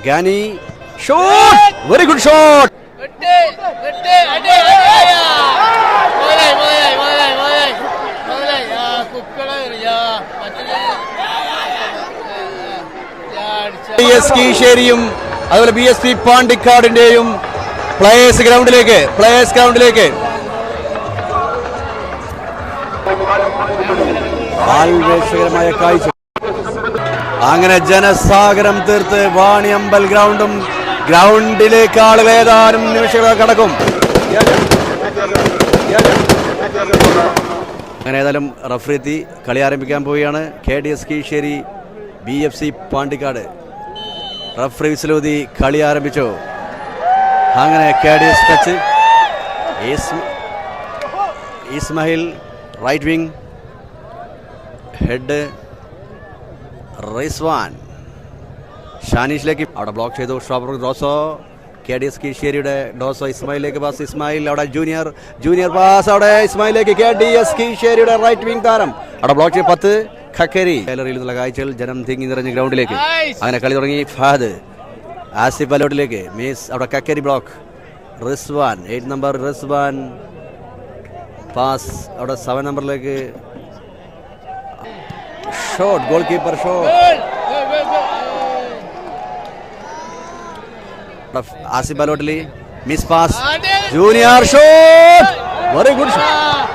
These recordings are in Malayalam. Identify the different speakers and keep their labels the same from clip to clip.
Speaker 1: Gani shot, very good shot. BS കീശേരിയും അതുപോലെ BSP പാണ്ടിക്കാടിന്റെയും പ്ലേയേഴ്സ് ഗ്രൗണ്ടിലേക്ക് ആവേശകരമായ കാഴ്ച. അങ്ങനെ ജനസാഗരം തീർത്ത് വാണിയമ്പൽ ഗ്രൗണ്ടിലേക്ക് ആളുകൾ ഏതാനും നിമിഷങ്ങൾ കടക്കും. അങ്ങനെ ഏതായാലും റഫറി കളി ആരംഭിക്കാൻ പോവുകയാണ്. KDS Keezhissery BFC Pandikkad referee വിസിലൂതി കളി ആരംഭിച്ചു. അങ്ങനെ KDS touch, Ismail right wing, head Rizwan ഷാനിഷിലേക്ക് അവിടെ ബ്ലോക്ക് ചെയ്തു. ഷോപ്പർ ഡോസോ, KDS കീശേരിയുടെ ഡോസോ ഇസ്മായിലേക്ക് പാസ്. ഇസ്മായിൽ അവിടെ ജൂനിയർ പാസ് അവിടെ ഇസ്മായിലേക്ക്. KDS കീശേരിയുടെ റൈറ്റ് വിങ് താരം അവിടെ ബ്ലോക്ക് ചെയ്ത് 10 ഖക്കരി. ഗാലറിയിൽ നിന്നുള്ള കാഴ്ചകൾ ജനം തിങ്ങി നിറഞ്ഞ ഗ്രൗണ്ടിലേക്ക്. അങ്ങനെ കളി തുടങ്ങി. ഫഹദ് ആസിഫ് അലോട്ടിലേക്ക് മീസ് അവിടെ ഖക്കരി block. Rizwan 8 number Rizwan pass അവിടെ 7 നമ്പറിലേക്ക്. Shot, goalkeeper shot. Asif അലോട്ടിലി miss pass. Junior shot, very good shot.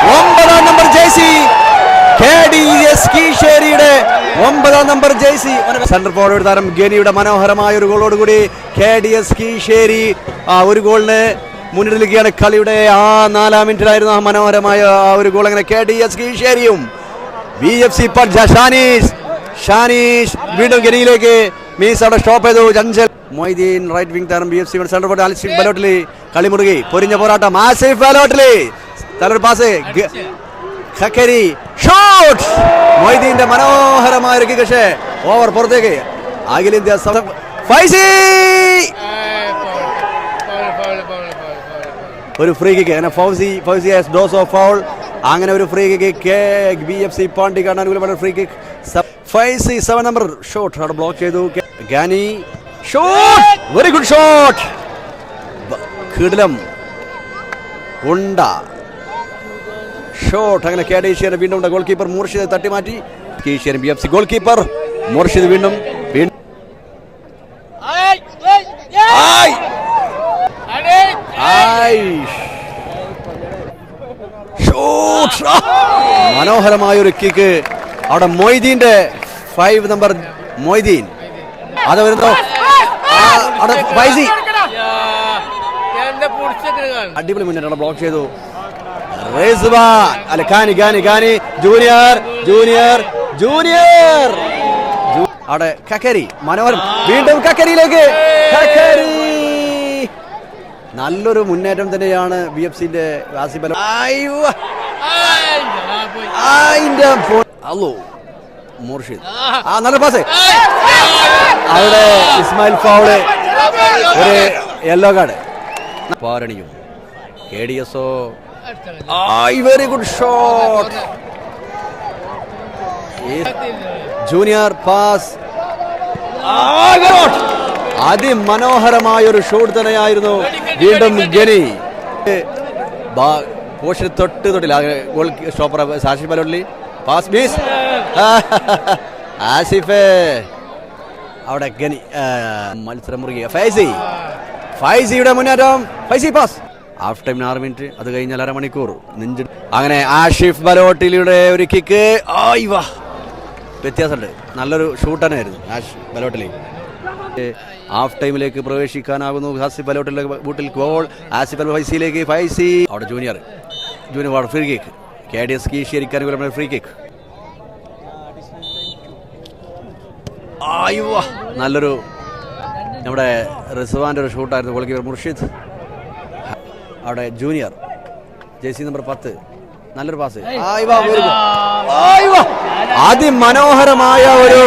Speaker 1: 9 number jersey KDS കീശേരിയുടെ 9 നമ്പർ ജേഴ്സി. സെന്റർ ഫോർവേഡ് താരം ഗനിയുടെ മനോഹരമായ ഒരു ഗോളോടുകൂടി KDS കീശേരി ഒരു ഗോളിന് മുന്നിട്ടിരിക്കുകയാണ്. കളിയുടെ 4-ാം മിനിറ്റിലായിരുന്നു ആ മനോഹരമായ ഒരു ഗോൾ. അങ്ങനെ KDS കീശേരിയും BFC ഷാനീഷ് വീണ്ടും ഗനിയിലേക്ക് മീസ് അവിടെ സ്റ്റോപ്പ് ചെയ്തു. ജഞ്ചൽ മൊയ്തീൻ റൈറ്റ് വിങ് താരം BFC centre forward Asif Balotelli കളി മുറുകി. പൊരിഞ്ഞ പോരാട്ടം. ആസിഫ് ബലോട്ടിലി തലൊരു പാസ്. ഖക്കരി ഷോട്ട്, മൊയ്തീന്റെ മനോഹരമായ ഒരു കിക്ക്. ഓവർ പുറത്തേക്ക്. അഖിലേന്ത്യ ഫൈസി ഒരു ഫ്രീ കിക്ക്. അങ്ങനെ ഫൗസി ഡോസ് ഓഫ് ഫൗൾ. അങ്ങനെ ഒരു ഫ്രീ കിക്ക് BFC പാണ്ടിക്കാട് അനുകൂലമായ free kick. Faizy 7 number shot അവിടെ ബ്ലോക്ക് ചെയ്തു. Ghani shot, very good shot. കിടിലം ഉണ്ട ഷോട്ട്. അങ്ങനെ KDS വീണ്ടും ഗോൾ കീപ്പർ മുർഷിദ് തട്ടി മാറ്റി. Keeshery BFC goal keeper Murshid വീണ്ടും മനോഹരമായ ഒരു കിക്ക് അവിടെ. മൊയ്തീന്റെ 5 നമ്പർ മൊയ്തീൻ അത് വരുന്നു. അടിപൊളി മുന്നേറ്റം ബ്ലോക്ക് ചെയ്തു. ഗാനി ജൂനിയർ അവിടെ ഖക്കരി മനോഹരം. വീണ്ടും ഖക്കരിയിലേക്ക്. നല്ലൊരു മുന്നേറ്റം തന്നെയാണ് BFCന്റെ ആസിഫ് മുർഷിദ് നല്ല പാസ്. അവിടെ ഇസ്മായിൽ ഫൗള്, ഒരു യെല്ലോ കാർഡ്. പാരണിയും KDS very good shot. Junior pass. അതിമനോഹരമായ ഒരു ഷോട്ട് തന്നെയായിരുന്നു. വീണ്ടും ഗനി പോസ്റ്റിന് തൊട്ടില്ല. ഗോൾ സ്റ്റോപ്പർ ആസിഫ് അലോട്ടിലി പാസ് മിസ്. ആസിഫ് അവിടെ ഗനി മത്സരം മുറുകിയ. ഫൈസിയുടെ മുന്നേറ്റം. Faizi pass. Half time 6 minute, അത് കഴിഞ്ഞാൽ അരമണിക്കൂർ. അങ്ങനെ ആസിഫ് ബലോട്ടിലിയുടെ ഒരു കിക്ക്. വ്യത്യാസമുണ്ട്. നല്ലൊരു ഷൂട്ട് തന്നെയായിരുന്നു ആസിഫ് ബലോട്ടിലി. ഹാഫ് ടൈമിലേക്ക് പ്രവേശിക്കാനാകുന്നു. ആസിഫ് ബലോട്ടിലെ ബൂട്ടിൽ ഗോൾ. ആസിഫ് ഫൈസിയിലേക്ക്. ഫൈസി അവിടെ ജൂനിയർ ഫ്രീ കിക്ക്. KDS കീശേരിക്ക് അനുകൂലമായ ഫ്രീ കിക്ക്. നല്ലൊരു നമ്മുടെ റിസ്വാന്റെ ഒരു ഷൂട്ടായിരുന്നു. ഗോൾ കീപ്പർ മുർഷിദ് അവിടെ ജൂനിയർ ജേഴ്സി നമ്പർ 10 നല്ലൊരു പാസ്. അതിമനോഹരമായ ഒരു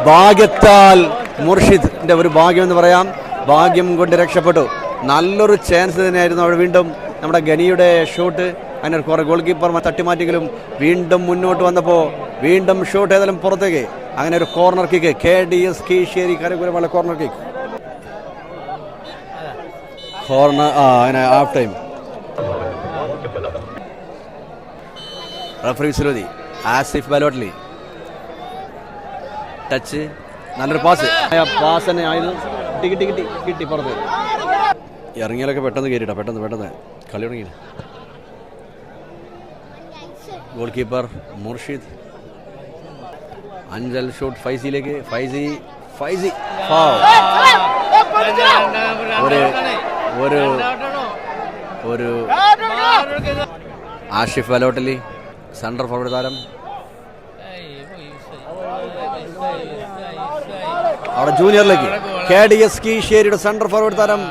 Speaker 1: ഭാഗ്യത്താൽ മുർഷിദിന്റെ ഒരു ഭാഗ്യം എന്ന് പറയാം. ഭാഗ്യം കൊണ്ട് രക്ഷപ്പെട്ടു. നല്ലൊരു ചാൻസ് തന്നെയായിരുന്നു അവിടെ. വീണ്ടും നമ്മുടെ ഗനിയുടെ ഷോട്ട്. അങ്ങനെ കുറെ ഗോൾ കീപ്പർ തട്ടിമാറ്റിയെങ്കിലും വീണ്ടും മുന്നോട്ട് വന്നപ്പോൾ വീണ്ടും ഷോട്ട് ഏതായാലും പുറത്തേക്ക്. അങ്ങനെ ഒരു കോർണർ കിക്ക് KDS കീശേരി അനുകൂലമുള്ള കോർണർ കിക്ക്. കോർണർ അങ്ങനെ ഹാഫ് ടൈം. റഫറി സുരുതി. ആസിഫ് ബലോട്ട്ലി ടച്ച്, നല്ലൊരു പാസ്. പാസ് തന്നെ ആയിരുന്നു. കിട്ടി പുറത്ത്. ഇറങ്ങിയാലൊക്കെ പെട്ടെന്ന് കയറിയിട്ടാ, പെട്ടെന്ന് കളി തുടങ്ങി. Goalkeeper Murshid. Anchal shoot ഫൈസിയിലേക്ക്. ഫൈസി ഒരു ആഷിഫ് ബലോട്ടലി സെൻട്രൽ ഫോർവേഡ് താരം. അവിടെ ജൂനിയറിലേക്ക് KDS കീശേരിയുടെ സെൻട്രൽ ഫോർവേഡ് താരം.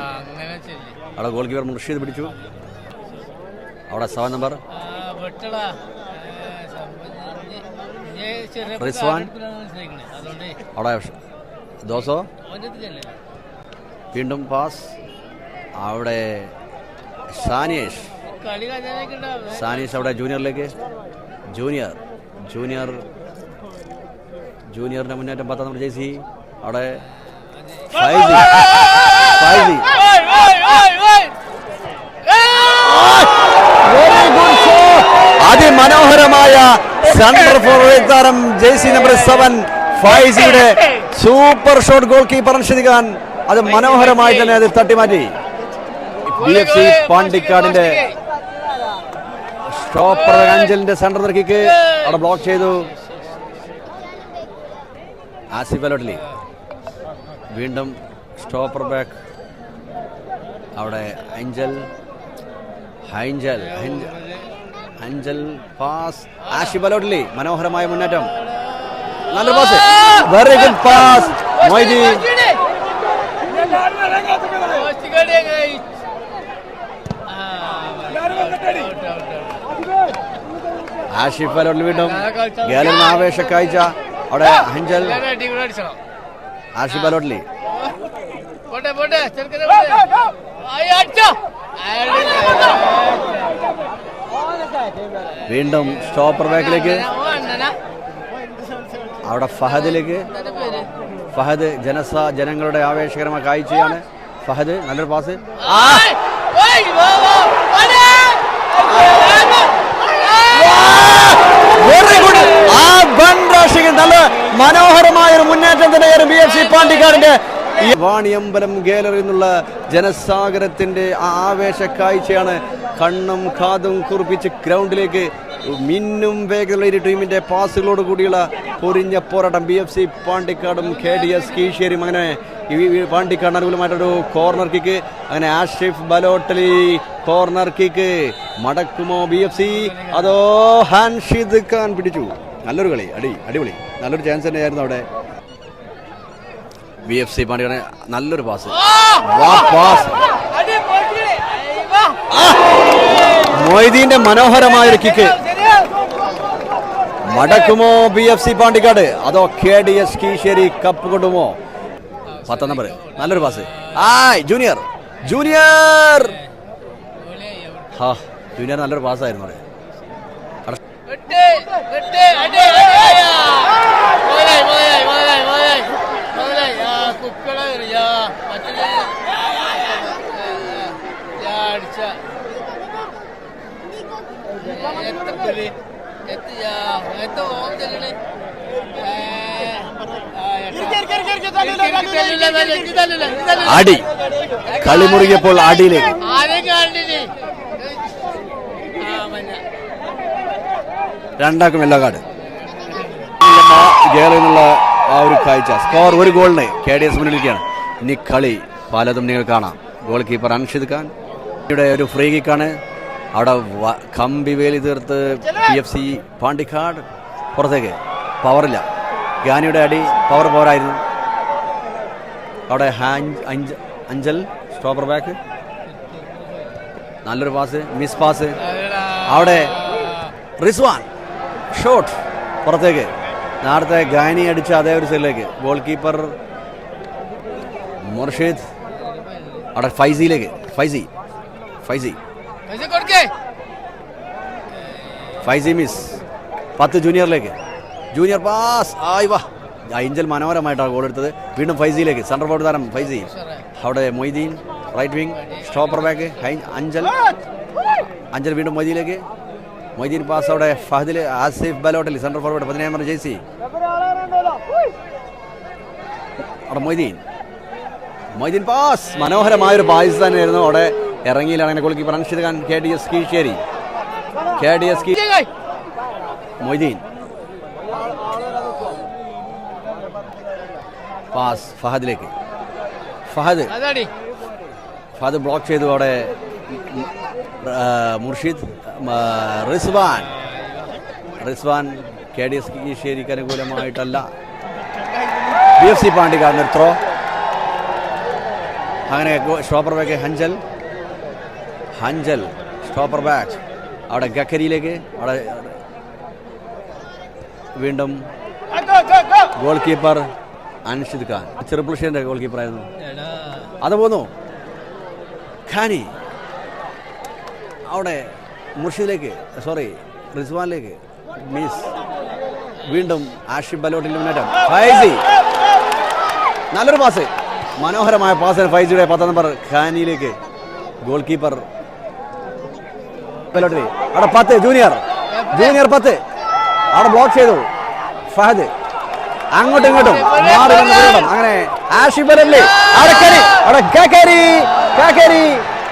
Speaker 1: അവിടെ ഗോൾ കീപ്പർ മുർഷിദ് പിടിച്ചു. അവിടെ 7 നമ്പർ റിസ്വാൻ. അവിടെ ദോസോ. വീണ്ടും പാസ്. അവിടെ സാനിയേഷ് അവിടെ ജൂനിയറിലേക്ക്. ജൂനിയറിന്റെ മുന്നേറ്റം 10 നമ്പർ ജേഴ്സി. അവിടെ ഫൈസി അതിമനോഹരമായ സെൻട്രൽ ഫോർവേഡ് താരം ജേഴ്സി നമ്പർ 7 ഫൈസിയുടെ super shot. Goalkeeper Anshid Khan അത് മനോഹരമായി തന്നെ അത് തട്ടിമാറ്റി. BFC പാണ്ടിക്കാടിന്റെ സ്റ്റോപ്പർ അഞ്ചലിന്റെ സെൻട്രൽ കിക്ക് അവിടെ ബ്ലോക്ക് ചെയ്തു. ആസിഫ് ബലോട്ട്ലി വീണ്ടും സ്റ്റോപ്പർ ബാക്ക്. അവിടെ അഞ്ചൽ പാസ്. ആസിഫ് ബലോട്ട്ലി മനോഹരമായ മുന്നേറ്റം. നല്ല pass. Very good pass. Moideen. Ashif Balotelli വീണ്ടും ഗാലറിന് ആവേശ കാഴ്ച. അവിടെ അഞ്ചൽ. ആഷിഫ് ബലോട്ട്ലി വീണ്ടും സ്റ്റോപ്പർ ബാക്കിലേക്ക്. അവിടെ ഫഹദിലേക്ക്. ഫഹദ് ജനങ്ങളുടെ ആവേശകരമായ കാഴ്ചയാണ്. ഫഹദ് നല്ലൊരു പാസ്. നല്ല മനോഹരമായ ഒരു മുന്നേറ്റം തന്നെയാണ് BFC പാണ്ടിക്കാടിന്റെ. വാണിയമ്പലം ഗാലറിയിൽ നിന്നുള്ള ജനസാഗരത്തിന്റെ ആവേശ കാഴ്ചയാണ്. കണ്ണും കാതും കുറിപ്പിച്ച് ഗ്രൗണ്ടിലേക്ക് മിന്നും വേഗതയുള്ള ഇരു ടീമിന്റെ പാസുകളോട് കൂടിയുള്ള പൊരിഞ്ഞ പോരാട്ടം. BFC പാണ്ടിക്കാടും KDS കീശേരിയും. അങ്ങനെ പാണ്ടിക്കാട് അനുകൂലമായിട്ടൊരു കോർണർ കിക്ക്. അങ്ങനെ ആഷിഫ് ബലോട്ടലി കോർണർ കിക്ക് മടക്കുമോ BFC? അതോ അൻഷിദ് ഖാൻ പിടിച്ചു. നല്ലൊരു കളി, അടിപൊളി, നല്ലൊരു ചാൻസ് തന്നെയായിരുന്നു അവിടെ. BFC പാണ്ടിക്കാട് നല്ലൊരു പാസ്. മൊയ്തീന്റെ മനോഹരമായൊരു കിക്ക്. മടക്കുമോ BFC പാണ്ടിക്കാട്? അതോ KDS കീശേരി കപ്പ് കൊണ്ടുമോ? 10 നമ്പർ നല്ലൊരു പാസ്. ജൂനിയർ നല്ലൊരു പാസ്സായിരുന്നു അവിടെ. അടി കളി മുറുകിയപ്പോൾ അടിയിലേക്ക്. രണ്ടാക്കും എല്ലാ കാർഡ്. ഗേളിനുള്ള ആ ഒരു കാഴ്ച. സ്കോർ 1 ഗോളിന് KDS മുന്നിലിരിക്കുകയാണ്. ഇനി കളി പലതും നിങ്ങൾ കാണാം. ഗോൾ കീപ്പർ അൻഷിദ് ഖാൻ ഇവിടെ ഒരു ഫ്രീ കിക്കാണ്. അവിടെ കമ്പി വേലി തീർത്ത് BFC പാണ്ടിക്കാട് പുറത്തേക്ക്. പവറില്ല. ഗാനിയുടെ അടി പവർ പോരായിരുന്നു. അവിടെ അഞ്ചൽ സ്റ്റോപ്പർ ബാക്ക്. നല്ലൊരു പാസ്. Miss pass. അവിടെ റിസ്വാൻ ഷോട്ട് പുറത്തേക്ക്. നേരത്തെ ഗാനി അടിച്ച അതേ ഒരു സൈഡിലേക്ക്. Goalkeeper Murshid. അവിടെ ഫൈസിയിലേക്ക്. ഫൈസി മിസ്. 10 ജൂനിയറിലേക്ക്. Junior pass. അഞ്ചൽ മനോഹരമായിട്ടാണ് ഗോൾ എടുത്തത്. വീണ്ടും ഫൈസിയിലേക്ക് സെൻട്രൽ ഫോർവേഡ് താരം ഫൈസി. അവിടെ Moideen right wing stopper back Anchal വീണ്ടും മൊയ്തീനിലേക്ക്. മൊയ്തീൻ പാസ് അവിടെ ഫഹദിൽ Asif Balotelli central forward 17 number jersey. അവിടെ മൊയ്തീൻ പാസ് മനോഹരമായൊരു പാസ് തന്നെയായിരുന്നു. അവിടെ ഇറങ്ങിയിലാണ് അങ്ങനെ goalkeeper Anshid Khan. KDS Keezhissery Moideen pass ഫഹദിലേക്ക്. ഫഹദ് ബ്ലോക്ക് ചെയ്തു. അവിടെ മുർഷിദ് റിസ്വാൻ KDS കീഴ്ശ്ശേരിക്ക് അനുകൂലമായിട്ടല്ല. BFC പാണ്ടിക്കാടിന് ത്രോ. അങ്ങനെ stopper back Anchal stopper back. അവിടെ ഗക്കരിയിലേക്ക്. അവിടെ വീണ്ടും ഗോൾ കീപ്പർ അൻഷിദ് ഖാൻ ചെറുപ്പുളശ്ശേരിന്റെ ഗോൾ കീപ്പറായിരുന്നു. അത് പോന്നു ഖാനി. അവിടെ റിസ്വാനിലേക്ക് മിസ്. വീണ്ടും ആഷിഫ് ബലോട്ടിൽ മുന്നേറ്റം. ഫൈസി നല്ലൊരു പാസ്. മനോഹരമായ പാസ് ഫൈസിയുടെ 10 നമ്പർ ഖാനിയിലേക്ക്. ഗോൾ കീപ്പർ ബലോട്ടിൽ. അവിടെ 10 ജൂനിയർ 10 അവിടെ ബ്ലോക്ക് ചെയ്തു. ഫഹദ് അങ്ങോട്ടും ഇങ്ങോട്ടും മാറി. അങ്ങനെ ആഷിഫ് ബലോട്ടിൽ അവിടെ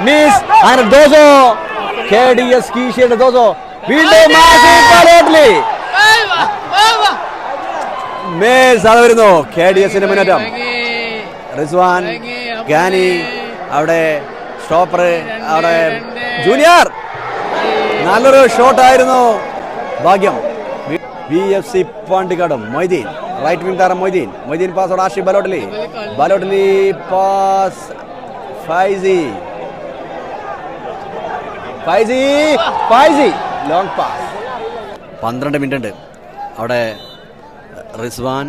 Speaker 1: മിസ്. അങ്ങനെ ദോസോ KDS കീഴ്ശ്ശേരിയുടെ ദോസോ. വീണ്ടും ആഷിഫ് ബലോട്ടിൽ മിസ്. അത് വരുന്നു KDSന്റെ മുന്നേറ്റം. റിസ്വാൻ ഖാനി അവിടെ സ്റ്റോപ്പർ. അവിടെ ജൂനിയർ നല്ലൊരു ഷോട്ടായിരുന്നു. ഭാഗ്യം. BFC പാണ്ടിക്കാടും മൊയ്തീൻ റൈറ്റ് വിംഗ് താരം മൊയ്തീൻ പാസ് അവിടെ Ashif Balotelli pass Faizy long pass. 12 minute ഉണ്ട്. അവിടെ റിസ്വാൻ.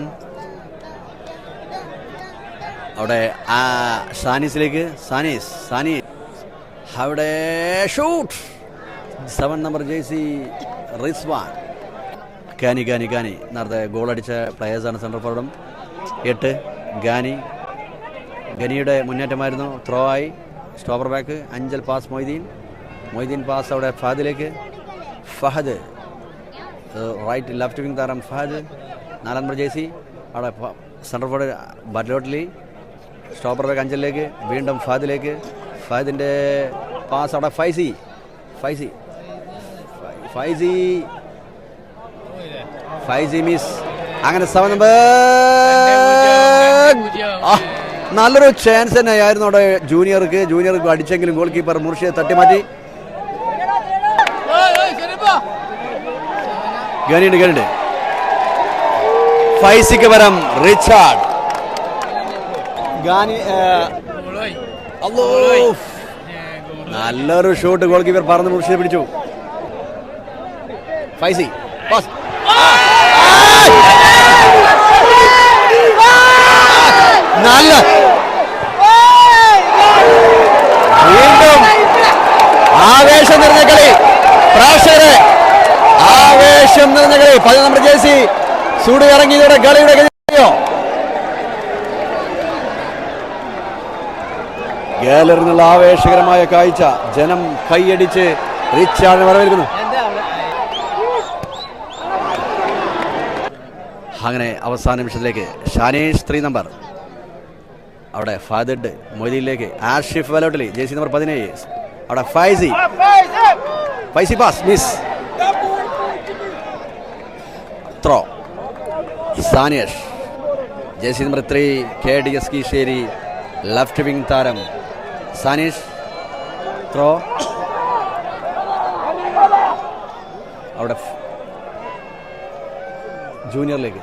Speaker 1: അവിടെ സാനീസിലേക്ക്. സാനീസ് അവിടെ shoot 7 number jersey Rizwan. Khani നേരത്തെ ഗോൾ അടിച്ച പ്ലെയേഴ്സാണ് സെൻട്രൽ ഫോർവേഡും. 8 ഖാനിയുടെ മുന്നേറ്റമായിരുന്നു. ത്രോ ആയി stopper back. Anchal pass Moideen pass അവിടെ ഫഹദ് റൈറ്റ് ലെഫ്റ്റ് വിംഗ് താരം ഫഹദ് 4 നമ്പർ ജേഴ്സി. അവിടെ central forward Balotelli stopper back അഞ്ചലിലേക്ക്. വീണ്ടും ഫഹദിൻ്റെ പാസ് അവിടെ ഫൈസി മിസ്. അങ്ങനെ 7 നമ്പർ നല്ലൊരു ചാൻസ് തന്നെയായിരുന്നു അവിടെ ജൂനിയർക്ക് അടിച്ചെങ്കിലും ഗോൾ കീപ്പർ മുർഷിയെ തട്ടിമാറ്റി. ഗണിയുണ്ട് ഫൈസിക്ക് പരം റിച്ചാർഡ്. നല്ലൊരു ഷോട്ട് ഗോൾ കീപ്പർ പറന്ന് മുർഷിയെ പിടിച്ചു. ഫൈസി പാസ് നല്ല വീണ്ടും ആവേശം നിറഞ്ഞ കളി. പ്രേക്ഷകരെ ആവേശം നിറഞ്ഞ കളി. 10 നമ്പർ ജേഴ്സി സൂട് ഇറങ്ങിയതോടെ കളിയുടെ ഗാലറിയിൽ നിന്നുള്ള ആവേശകരമായ കാഴ്ച. ജനം കൈയടിച്ച് റിച്ചാർഡിനെ വരവേൽക്കുന്നു. അങ്ങനെ അവസാന നിമിഷത്തിലേക്ക് ഷാനേഷ് 3 നമ്പർ. അവിടെ ഫഹദ് മൊയ്തീനിലേക്ക്. Ashif Balotelli jersey number 17. അവിടെ ഫൈസി പാസ് മിസ്. ത്രോ സാനിയഷ് jersey number 3 KDS Keezhissery left wing താരം സാനിഷ്. ത്രോ അവിടെ ജൂനിയറിലേക്ക്.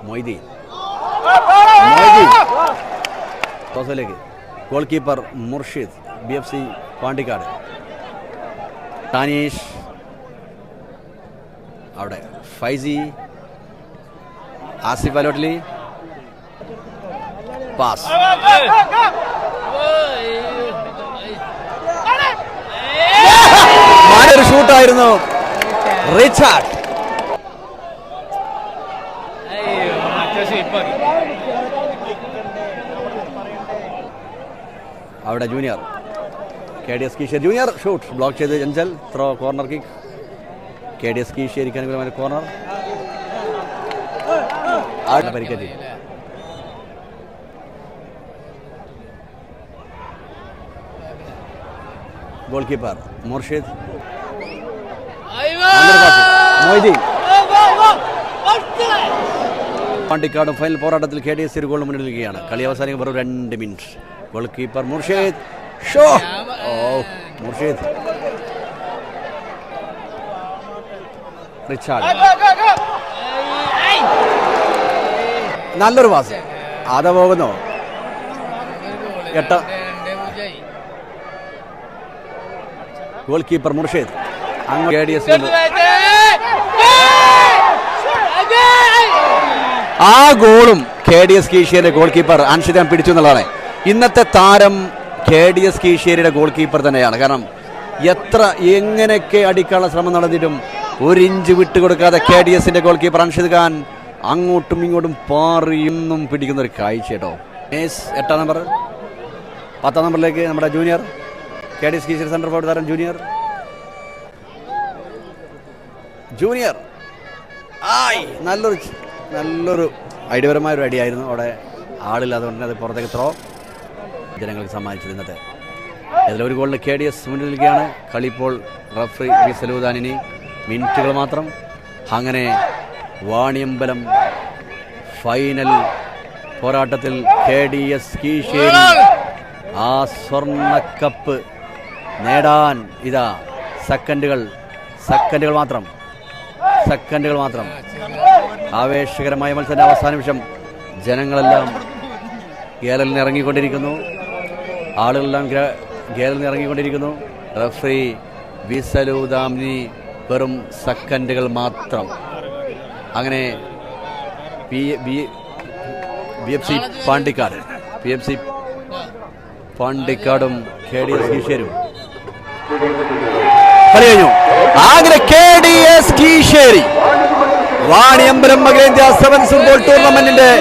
Speaker 1: മൊയ്തീൻ ടോസിലേക്ക്. Goalkeeper Murshid BFC Pandikkad. താനീഷ് അവിടെ ഫൈസി ആസിഫ് ബലോട്ടലി പാസ്. നല്ലൊരു ഷൂട്ടായിരുന്നു. റിച്ചാർഡ് അവിടെ junior KDS Keezhissery junior shoot block ചെയ്ത് ജഞ്ചൽ ത്രോ കോർണർ കിക്ക് KDS കീശേരിക്ക് അനുകൂലമായ കോർണർ പരിക്കേറ്റി ഗോൾ കീപ്പർ മുർഷിദ് മൊയ്തീൻ പാണ്ടിക്കാടും ഫൈനൽ പോരാട്ടത്തിൽ KDS ഒരു ഗോൾ മുന്നിൽ നിൽക്കുകയാണ്. കളി അവസാനിക്കും വെറും 2 minute. Goal keeper Murshid show Murshid Richard നല്ലൊരു പാസ് അത പോകുന്നു. ഗോൾ കീപ്പർ മുർഷിദ് അങ്ങ് KDS ആ ഗോളും KDS കീശേരിയുടെ ഗോൾ കീപ്പർ അൻഷിദാൻ പിടിച്ചു എന്നുള്ളതാണ്. ഇന്നത്തെ താരം KDS കീശേരിയുടെ ഗോൾ കീപ്പർ തന്നെയാണ്. കാരണം എങ്ങനെയൊക്കെ അടിക്കാനുള്ള ശ്രമം നടന്നിട്ടും 1 ഇഞ്ച് വിട്ടുകൊടുക്കാതെ KDSന്റെ ഗോൾ കീപ്പർ അൻഷിദ് ഖാൻ അങ്ങോട്ടും ഇങ്ങോട്ടും പാറിയൊന്നും പിടിക്കുന്ന ഒരു കാഴ്ച കേട്ടോ. 8 നമ്പർ 10 നമ്പറിലേക്ക് നമ്മുടെ junior KDS Keeshery centre forward താരം ജൂനിയർ നല്ലൊരു ഐഡിയപരമായൊരു അടിയായിരുന്നു. അവിടെ ആളില്ലാതുകൊണ്ട് അത് പുറത്തേക്ക് ത്രോ ജനങ്ങൾക്ക് സമ്മാനിച്ചത് ഇന്നത്തെ. ഇതിലൊരു ഗോളിന് KDS മുന്നിൽ നിൽക്കുകയാണ്. കളി ഇപ്പോൾ റഫറി സലൂദാനിനി മിനിറ്റുകൾ മാത്രം. അങ്ങനെ വാണിയമ്പലം ഫൈനൽ പോരാട്ടത്തിൽ KDS കീശേരി ആ സ്വർണ്ണക്കപ്പ് നേടാൻ ഇതാ സെക്കൻഡുകൾ മാത്രം. ആവേശകരമായ മത്സരം അവസാന നിമിഷം ജനങ്ങളെല്ലാം ഗേലലിൽ ഇറങ്ങിക്കൊണ്ടിരിക്കുന്നു. ആളുകളെല്ലാം ഗേലലിൽ ഇറങ്ങിക്കൊണ്ടിരിക്കുന്നു. റഫറി വിസലൂദാമിനി വെറും സെക്കൻഡുകൾ മാത്രം. അങ്ങനെ PFC പാണ്ടിക്കാടും KDS കീശേരും കളി കഴിഞ്ഞു. അങ്ങനെ KDS കീശേരി വാണിയമ്പലം അഖിലേന്ത്യാ സെവൻസ് ഫുട്ബോൾ ടൂർണമെന്റിന്റെ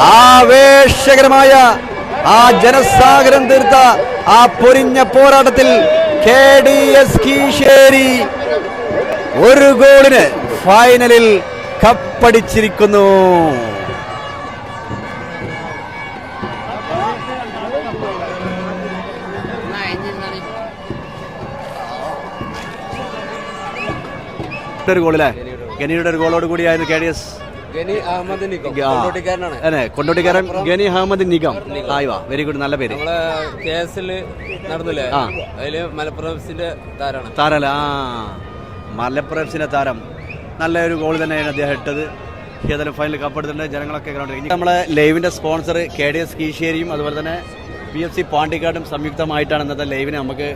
Speaker 1: ആവേശകരമായ ആ ജനസാഗരം തീർത്ത ആ പൊരിഞ്ഞ പോരാട്ടത്തിൽ KDS കീശേരി 1 ഗോളിന് ഫൈനലിൽ കപ്പടിച്ചിരിക്കുന്നു. ഒരു ഗോളിലെ ഗനിയുടെ ഒരു ഗോളോട് കൂടിയായിരുന്നു KDS കൊണ്ടോട്ടിക്കാരൻ ഗനി അഹമ്മദ് നിഗം. വെരി ഗുഡ്, നല്ല പേര്.
Speaker 2: നടന്നില്ലേ അതില് മലപ്പുറത്തിന്റെ
Speaker 1: മലപ്പുറത്തിന്റെ താരം നല്ലൊരു ഗോൾ തന്നെയാണ് അദ്ദേഹം ഇട്ടത്. ഏതായാലും ഫൈനൽ കപ്പെടുത്തിട്ടുണ്ട്. ജനങ്ങളൊക്കെ കണ്ടുകൊണ്ടിരിക്കും. നമ്മളെ ലൈവിന്റെ സ്പോൺസർ KDS കീശേരിയും അതുപോലെ തന്നെ PFC പാണ്ടിക്കാടും സംയുക്തമായിട്ടാണ് ഇന്നത്തെ ലൈവിന് നമുക്ക്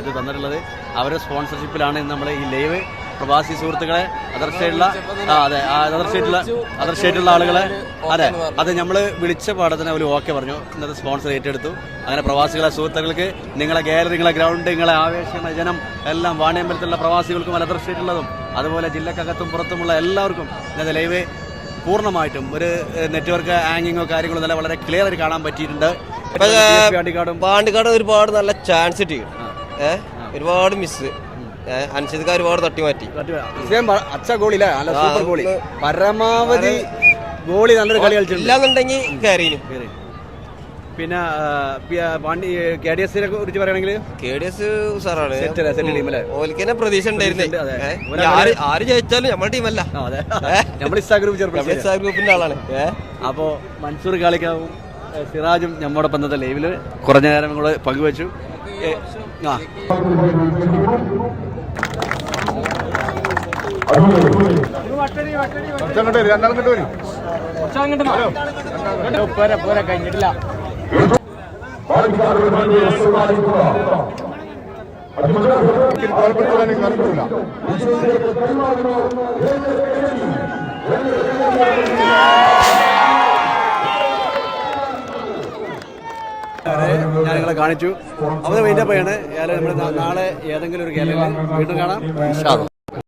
Speaker 1: ഇത് തന്നിട്ടുള്ളത്. അവരുടെ സ്പോൺസർഷിപ്പിലാണ് ഇന്ന് നമ്മൾ ഈ ലൈവ്. പ്രവാസി സുഹൃത്തുക്കളെ അതർ സ്റ്റേറ്റിലുള്ള ആളുകളെ അത് നമ്മൾ വിളിച്ച പാടത്തിന് അവർ ഓക്കെ പറഞ്ഞു. ഇന്നത്തെ സ്പോൺസർ ഏറ്റെടുത്തു. അങ്ങനെ പ്രവാസികളെ സുഹൃത്തുക്കൾക്ക് നിങ്ങളെ ഗാലറി, നിങ്ങളെ ഗ്രൗണ്ട്, നിങ്ങളെ ആവേശമായ ജനം എല്ലാം വാണിയമ്പലത്തിലുള്ള പ്രവാസികൾക്കും അതർ സ്റ്റേറ്റുള്ളതും അതുപോലെ ജില്ലക്കകത്തും പുറത്തുമുള്ള എല്ലാവർക്കും ഇന്നത്തെ ലൈവ് പൂർണ്ണമായിട്ടും ഒരു നെറ്റ്വർക്ക് ഹാങ്ങിങ്ങോ കാര്യങ്ങളോ നല്ല വളരെ ക്ലിയർ ആയിട്ട് കാണാൻ പറ്റിയിട്ടുണ്ട്.
Speaker 2: പാണ്ടിക്കാട് ഒരുപാട് നല്ല ചാൻസ് കിട്ടി, ഒരുപാട് മിസ് അൻഷിദ്ക്കാർ ഒരുപാട് തട്ടി മാറ്റി.
Speaker 1: പരമാവധി ഗോളി നല്ലൊരു കളി
Speaker 2: കളിച്ചില്ലാന്നുണ്ടെങ്കിൽ കയറിന്.
Speaker 1: പിന്നെ KDSനെ കുറിച്ച് പറയുകയാണെങ്കിൽ KDS
Speaker 2: സാറാണ്, ഓൽക്കന്നെ പ്രതീക്ഷ ഉണ്ടായിരുന്നേ. ആര് ജയിച്ചാലും നമ്മുടെ ടീമല്ല, ഗ്രൂപ്പിന്റെ ആളാണ്.
Speaker 1: അപ്പോ മൻസൂർ കാളിക്കാവും സിറാജും നമ്മോടൊപ്പം ഇന്നത്തെ ലൈവില് കുറഞ്ഞ നേരം കൂടെ പങ്കുവച്ചു. കഴിഞ്ഞിട്ടില്ല. ഞാൻ നിങ്ങളെ കാണിച്ചു. അത് മൈൻഡപ്പ് ചെയ്യാണ്. നമ്മൾ നാളെ ഏതെങ്കിലും ഒരു ഗാലറിയിൽ വീണ്ടും കാണാം.